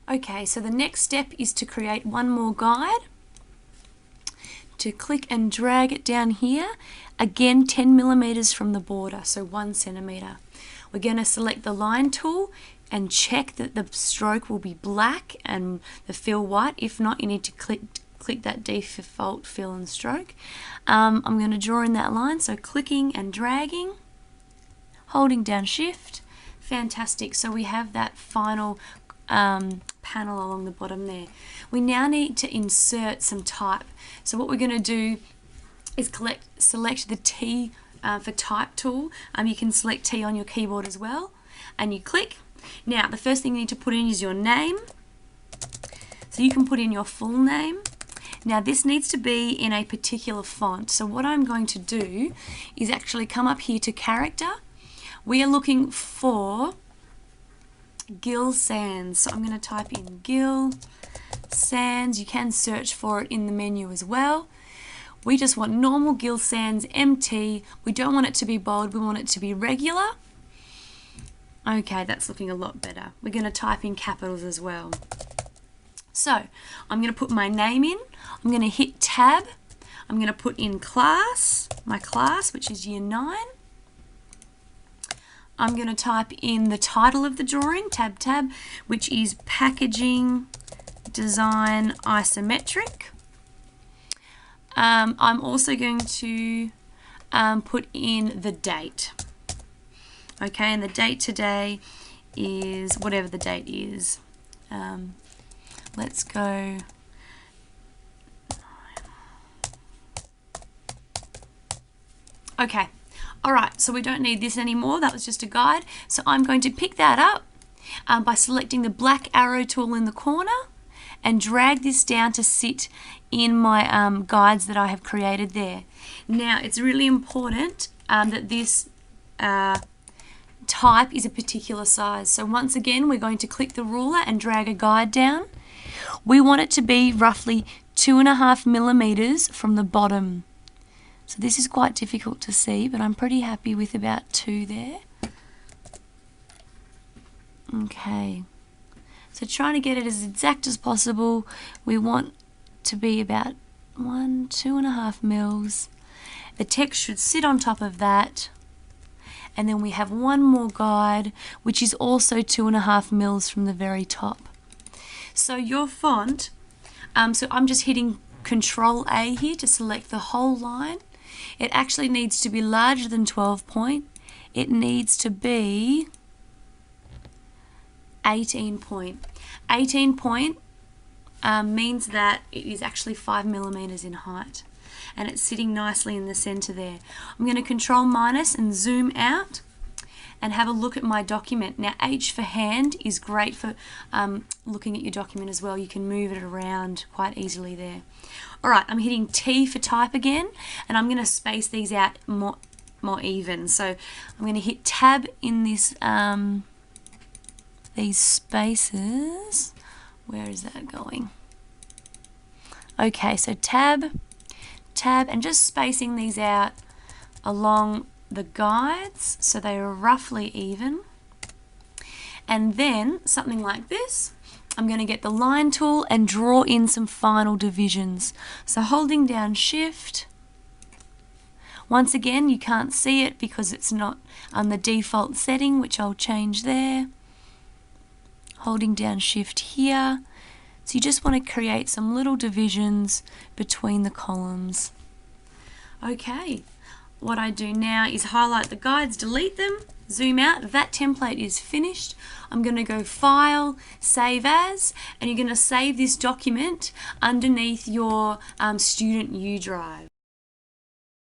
Okay, so the next step is to create one more guide. To click and drag it down here, again 10 millimeters from the border, so 1 centimeter. We're going to select the line tool and check that the stroke will be black and the fill white. If not, you need to click that default fill and stroke. I'm going to draw in that line, so clicking and dragging, holding down shift. Fantastic, so we have that final panel along the bottom there. We now need to insert some type. So what we're going to do is select the T for type tool. You can select T on your keyboard as well, and you click. Now the first thing you need to put in is your name. So you can put in your full name. Now this needs to be in a particular font. So what I'm going to do is actually come up here to character. We are looking for Gill Sans. So I'm going to type in Gill Sans. You can search for it in the menu as well. We just want normal Gill Sans MT. We don't want it to be bold, we want it to be regular. Okay, that's looking a lot better. We're going to type in capitals as well. So I'm going to put my name in. I'm going to hit tab. I'm going to put in class, my class, which is year 9. I'm going to type in the title of the drawing, tab, which is Packaging Design Isometric. I'm also going to put in the date. Okay, and the date today is whatever the date is. Let's go. Okay. Alright, so we don't need this anymore. That was just a guide. So I'm going to pick that up by selecting the black arrow tool in the corner and drag this down to sit in my guides that I have created there. Now, it's really important that this type is a particular size. So once again, we're going to click the ruler and drag a guide down. We want it to be roughly 2.5 millimeters from the bottom. So this is quite difficult to see, but I'm pretty happy with about 2 there. Okay. So trying to get it as exact as possible, we want to be about 2.5 mils. The text should sit on top of that. And then we have one more guide, which is also 2.5 mils from the very top. So your font, so I'm just hitting Control A here to select the whole line. It actually needs to be larger than 12 point. It needs to be 18 point. 18 point means that it is actually 5 millimeters in height. And it's sitting nicely in the center there. I'm going to Control minus and zoom out and have a look at my document. Now H for hand is great for looking at your document as well. You can move it around quite easily there. Alright, I'm hitting T for type again, and I'm going to space these out more even. So I'm going to hit tab in this these spaces. Where is that going? Okay, so tab, and just spacing these out along the guides so they are roughly even. And then something like this, I'm going to get the line tool and draw in some final divisions. So holding down shift, once again you can't see it because it's not on the default setting, which I'll change there. Holding down shift here. So you just want to create some little divisions between the columns. Okay, what I do now is highlight the guides, delete them, zoom out. That template is finished. I'm going to go File, Save As, and you're going to save this document underneath your Student U drive.